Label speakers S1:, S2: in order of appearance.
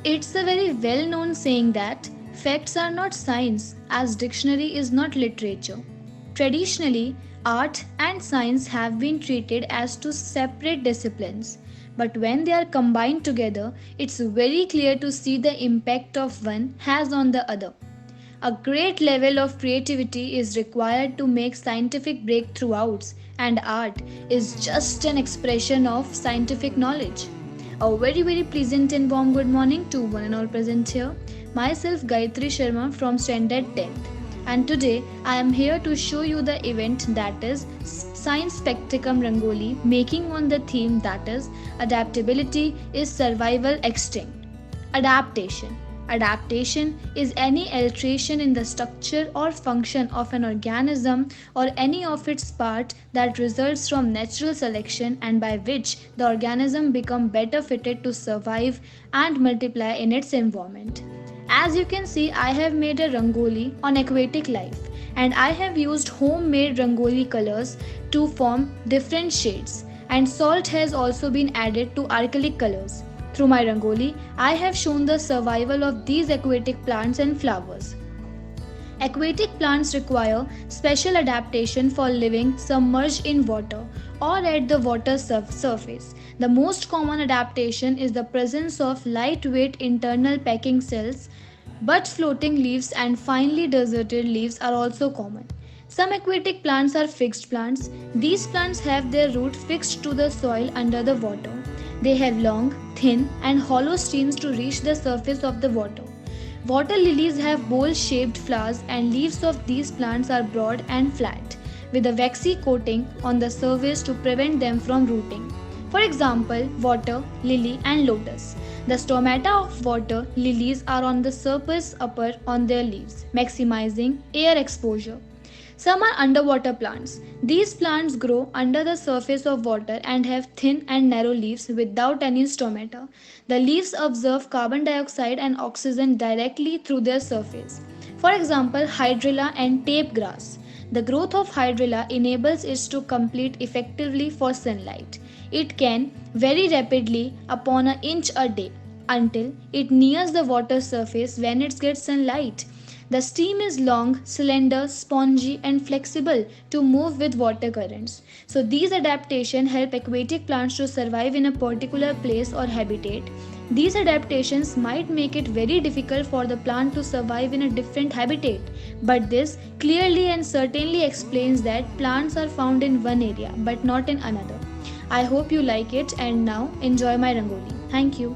S1: It's a very well known saying that facts are not science, as dictionary is not literature. Traditionally, art and science have been treated as two separate disciplines, but when they are combined together, it's very clear to see the impact of one has on the other. A great level of creativity is required to make scientific breakthroughs, and art is just an expression of scientific knowledge. A very pleasant and warm good morning to one and all present here. Myself Gayatri Sharma from Standard 10th, and today I am here to show you the event that is Science Spectacum Rangoli, making on the theme that is Adaptability is Survival Extinct. Adaptation. Adaptation is any alteration in the structure or function of an organism or any of its parts that results from natural selection and by which the organism become better fitted to survive and multiply in its environment. As you can see, I have made a rangoli on aquatic life and I have used homemade rangoli colors to form different shades, and salt has also been added to acrylic colors. Through my rangoli, I have shown the survival of these aquatic plants and flowers. Aquatic plants require special adaptation for living submerged in water or at the water surface. The most common adaptation is the presence of lightweight internal packing cells, but floating leaves and finely deserted leaves are also common. Some aquatic plants are fixed plants. These plants have their root fixed to the soil under the water. They have long, thin, and hollow stems to reach the surface of the water. Water lilies have bowl-shaped flowers, and leaves of these plants are broad and flat, with a waxy coating on the surface to prevent them from rooting. For example, water lily and lotus. The stomata of water lilies are on the surface upper on their leaves, maximizing air exposure. Some are underwater plants. These plants grow under the surface of water and have thin and narrow leaves without any stomata. The leaves absorb carbon dioxide and oxygen directly through their surface. For example, hydrilla and tape grass. The growth of hydrilla enables it to compete effectively for sunlight. It can very rapidly upon an inch a day until it nears the water surface when it gets sunlight. The stem is long, slender, spongy, and flexible to move with water currents. So, these adaptations help aquatic plants to survive in a particular place or habitat. These adaptations might make it very difficult for the plant to survive in a different habitat, but this clearly and certainly explains that plants are found in one area but not in another. I hope you like it, and now enjoy my rangoli. Thank you.